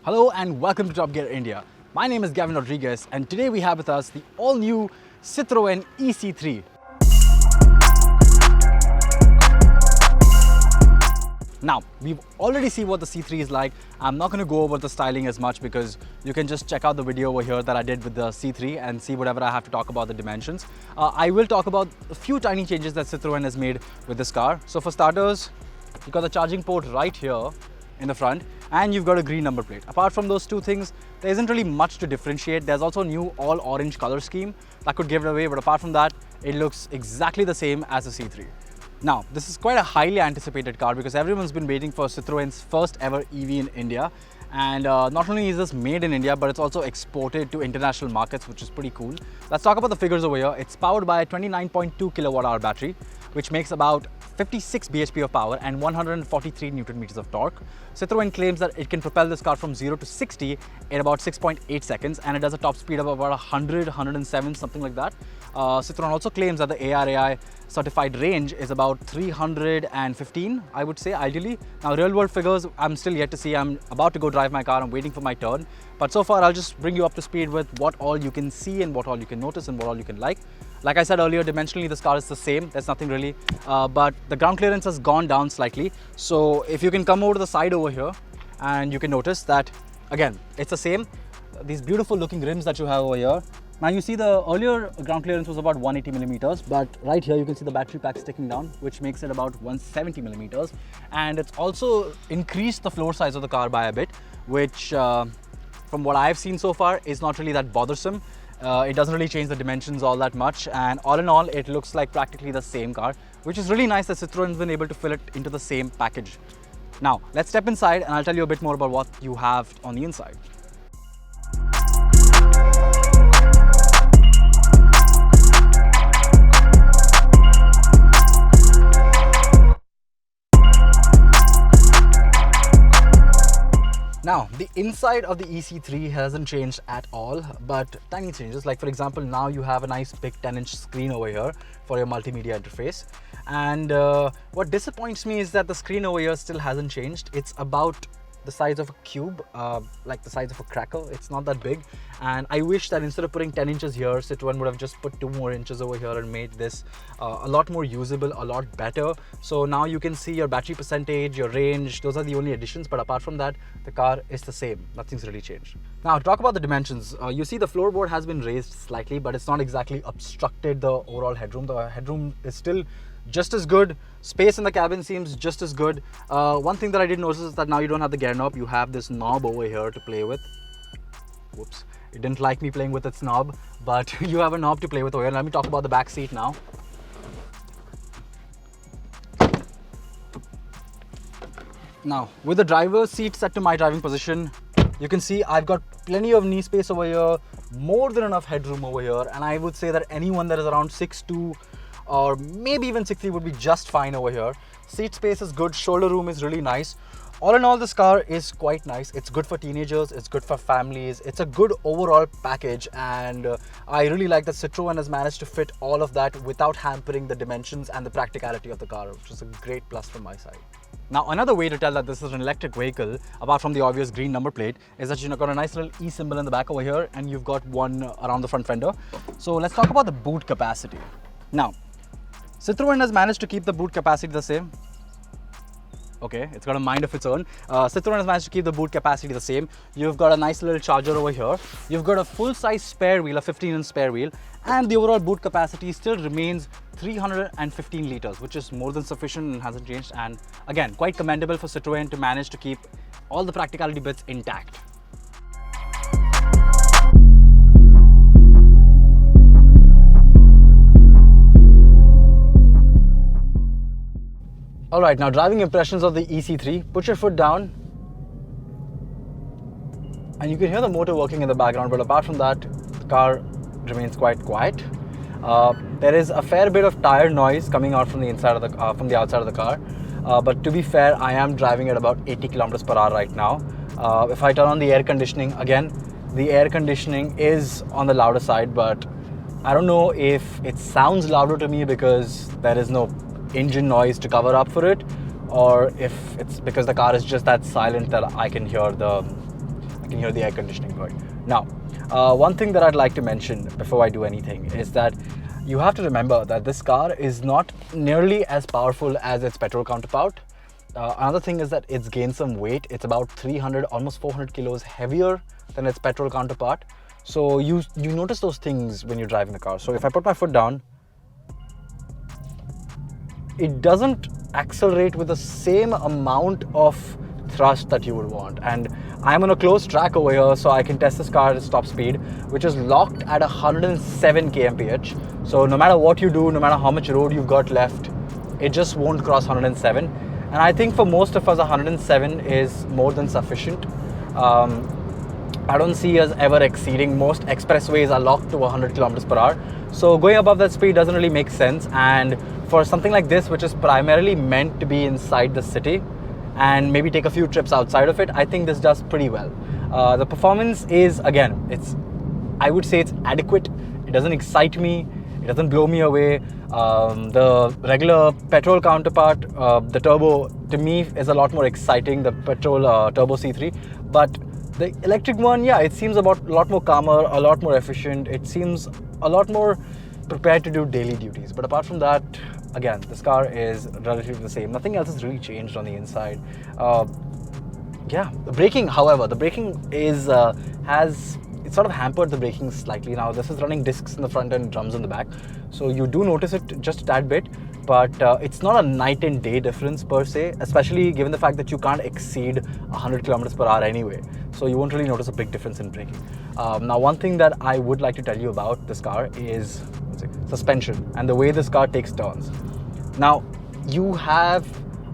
Hello and welcome to Top Gear India. My name is Gavin Rodriguez and today we have with us the all-new Citroen e-C3. Now, we've already seen what the C3 is like. I'm not going to go over the styling as much because you can just check out the video over here that I did with the C3 and see whatever I have to talk about the dimensions. I will talk about a few tiny changes that Citroen has made with this car. So for starters, you've got the charging port right here in the front and you've got a green number plate. Apart from those two things, there isn't really much to differentiate. There's also a new all orange color scheme that could give it away, but apart from that, it looks exactly the same as the C3. Now, this is quite a highly anticipated car because everyone's been waiting for Citroen's first ever EV in India. And not only is this made in India, but it's also exported to international markets, which is pretty cool. Let's talk about the figures over here. It's powered by a 29.2 kilowatt hour battery, which makes about 56 bhp of power and 143 Newton meters of torque. Citroen claims that it can propel this car from 0 to 60 in about 6.8 seconds, and it has a top speed of about 107, something like that. Citroen also claims that the ARAI certified range is about 315, I would say, ideally. Now, real world figures, I'm still yet to see. I'm about to go drive my car. I'm waiting for my turn. But so far, I'll just bring you up to speed with what all you can see and what all you can notice and what all you can like. Like I said earlier, dimensionally, this car is the same. There's nothing really, but the ground clearance has gone down slightly. So if you can come over to the side over here and you can notice that, again, it's the same. These beautiful looking rims that you have over here. Now you see the earlier ground clearance was about 180 millimeters, but right here you can see the battery pack sticking down, which makes it about 170 millimeters. And it's also increased the floor size of the car by a bit, which from what I've seen so far is not really that bothersome. It doesn't really change the dimensions all that much, and all in all it looks like practically the same car, which is really nice that Citroen's been able to fill it into the same package. Now let's step inside and I'll tell you a bit more about what you have on the inside. Now, the inside of the e-C3 hasn't changed at all, but tiny changes. Like for example, now you have a nice big 10-inch screen over here for your multimedia interface. And what disappoints me is that the screen over here still hasn't changed. It's about the size of a cube, like the size of a cracker. It's not that big, and I wish that instead of putting 10 inches here, Citroen would have just put 2 more inches over here and made this a lot more usable, a lot better. So now you can see your battery percentage, your range. Those are the only additions, but apart from that, the car is the same. Nothing's really changed. Now, to talk about the dimensions, you see the floorboard has been raised slightly, but it's not exactly obstructed the overall headroom. The headroom is still just as good. Space in the cabin seems just as good. One thing that I did notice is that now you don't have the gear knob. You have this knob over here to play with. Whoops, it didn't like me playing with its knob, but you have a knob to play with over here. Let me talk about the back seat now. Now, with the driver's seat set to my driving position, you can see I've got plenty of knee space over here, more than enough headroom over here, and I would say that anyone that is around 6'2" or maybe even 6'3" would be just fine over here. Seat space is good, shoulder room is really nice. All in all, this car is quite nice. It's good for teenagers, it's good for families, it's a good overall package, and I really like that Citroen has managed to fit all of that without hampering the dimensions and the practicality of the car, which is a great plus from my side. Now, another way to tell that this is an electric vehicle, apart from the obvious green number plate, is that you've got a nice little E symbol in the back over here, and you've got one around the front fender. So let's talk about the boot capacity. Now, Citroen has managed to keep the boot capacity the same. Okay, it's got a mind of its own. Citroen has managed to keep the boot capacity the same. You've got a nice little charger over here. You've got a full-size spare wheel, a 15-inch spare wheel, and the overall boot capacity still remains 315 liters, which is more than sufficient and hasn't changed. And again, quite commendable for Citroen to manage to keep all the practicality bits intact. Alright, now driving impressions of the e-C3. Put your foot down and you can hear the motor working in the background, but apart from that, the car remains quite quiet. There is a fair bit of tire noise coming out from the inside of the from the outside of the car, but to be fair, I am driving at about 80 kilometers per hour right now. If I turn on the air conditioning, again, the air conditioning is on the louder side, but I don't know if it sounds louder to me because there is no engine noise to cover up for it, or if it's because the car is just that silent that I can hear the You can hear the air conditioning going. Now, one thing that I'd like to mention before I do anything is that you have to remember that this car is not nearly as powerful as its petrol counterpart. Another thing is that it's gained some weight. It's about 300, almost 400 kilos heavier than its petrol counterpart. So you notice those things when you're driving the car. So if I put my foot down, it doesn't accelerate with the same amount of thrust that you would want. And I'm on a closed track over here, so I can test this car at top speed, which is locked at 107 kmph. So no matter what you do, no matter how much road you've got left, it just won't cross 107. And I think for most of us, 107 is more than sufficient. I don't see us ever exceeding. Most expressways are locked to 100 kilometers per hour. So going above that speed doesn't really make sense. And for something like this, which is primarily meant to be inside the city and maybe take a few trips outside of it, I think this does pretty well. The performance is, again, I would say it's adequate. It doesn't excite me. It doesn't blow me away. The regular petrol counterpart, the turbo, to me is a lot more exciting, the petrol turbo C3. But the electric one, yeah, it seems a lot more calmer, a lot more efficient. It seems a lot more prepared to do daily duties. But apart from that, again, this car is relatively the same. Nothing else has really changed on the inside. Yeah, the braking, however, the braking is it's sort of hampered the braking slightly. Now this is running discs in the front and drums in the back, so you do notice it just a tad bit, but it's not a night and day difference per se, especially given the fact that you can't exceed 100 kilometers per hour anyway, so you won't really notice a big difference in braking. Now one thing that I would like to tell you about this car is suspension and the way this car takes turns. Now you have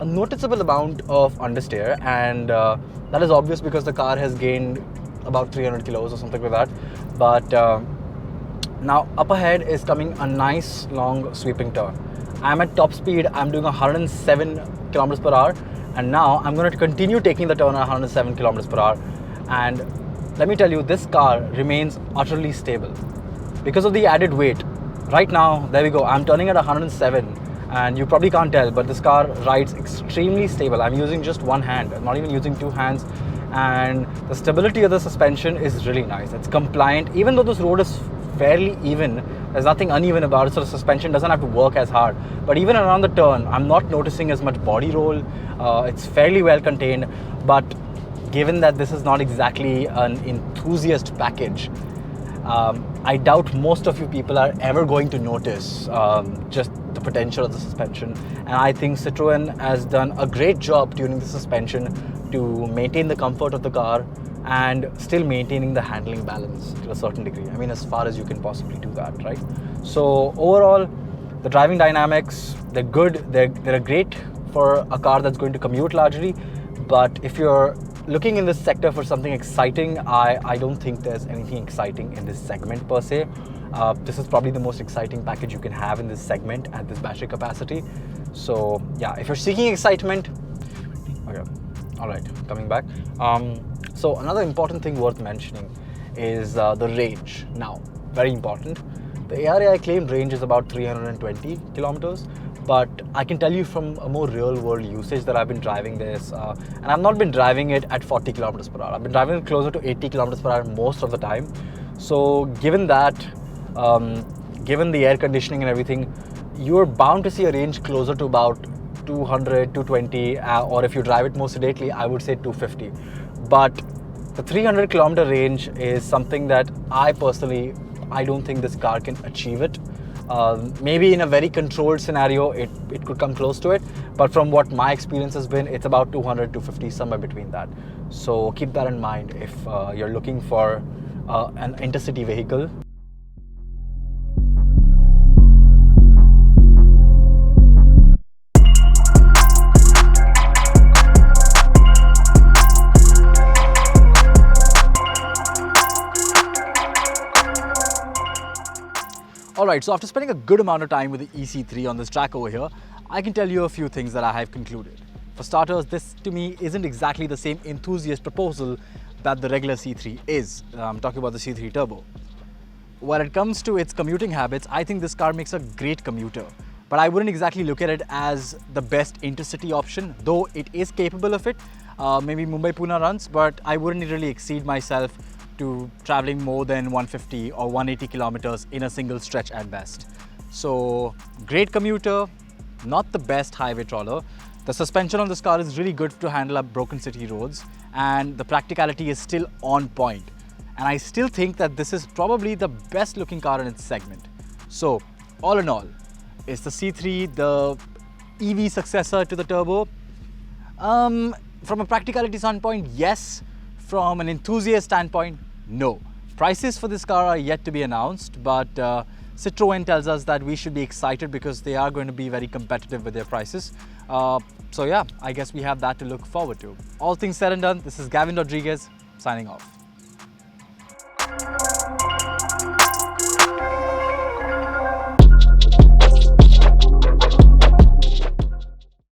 a noticeable amount of understeer, and that is obvious because the car has gained about 300 kilos or something like that. But now up ahead is coming a nice long sweeping turn. I'm at top speed. I'm doing 107 kilometers per hour, and now I'm going to continue taking the turn at 107 kilometers per hour. And let me tell you, this car remains utterly stable because of the added weight. Right now, there we go, I'm turning at 107, and you probably can't tell, but this car rides extremely stable. I'm using just one hand, I'm not even using two hands, and the stability of the suspension is really nice. It's compliant. Even though this road is fairly even, there's nothing uneven about it, so the suspension doesn't have to work as hard. But even around the turn, I'm not noticing as much body roll. It's fairly well contained, but given that this is not exactly an enthusiast package, I doubt most of you people are ever going to notice just the potential of the suspension. And I think Citroen has done a great job tuning the suspension to maintain the comfort of the car and still maintaining the handling balance to a certain degree. I mean, as far as you can possibly do that, right? So overall, the driving dynamics, they're good. They're great for a car that's going to commute largely. But if you're looking in this sector for something exciting, I don't think there's anything exciting in this segment per se. This is probably the most exciting package you can have in this segment at this battery capacity. So yeah, if you're seeking excitement, okay, all right, coming back. So another important thing worth mentioning is the range. Now, very important. The ARAI claimed range is about 320 kilometers. But I can tell you from a more real world usage that I've been driving this, and I've not been driving it at 40 kilometers per hour. I've been driving it closer to 80 kilometers per hour most of the time. So given that, given the air conditioning and everything, you're bound to see a range closer to about 200, 220, or if you drive it more sedately, I would say 250. But the 300 kilometer range is something that I don't think this car can achieve it. Maybe in a very controlled scenario, it could come close to it. But from what my experience has been, it's about 200, 250, somewhere between that. So keep that in mind if you're looking for an intercity vehicle. Alright, so after spending a good amount of time with the e-C3 on this track over here, I can tell you a few things that I have concluded. For starters, this to me isn't exactly the same enthusiast proposal that the regular C3 is. I'm talking about the C3 Turbo. When it comes to its commuting habits, I think this car makes a great commuter. But I wouldn't exactly look at it as the best intercity option, though it is capable of it. maybe Mumbai-Pune runs, but I wouldn't really exceed myself to traveling more than 150 or 180 kilometers in a single stretch at best. So great commuter, not the best highway trawler. The suspension on this car is really good to handle up broken city roads, and the practicality is still on point. And I still think that this is probably the best looking car in its segment. So all in all, is the C3 the EV successor to the Turbo? From a practicality standpoint, yes. From an enthusiast standpoint, no. Prices for this car are yet to be announced, but Citroen tells us that we should be excited because they are going to be very competitive with their prices. So yeah, I guess we have that to look forward to. All things said and done, this is Gavin Rodriguez signing off.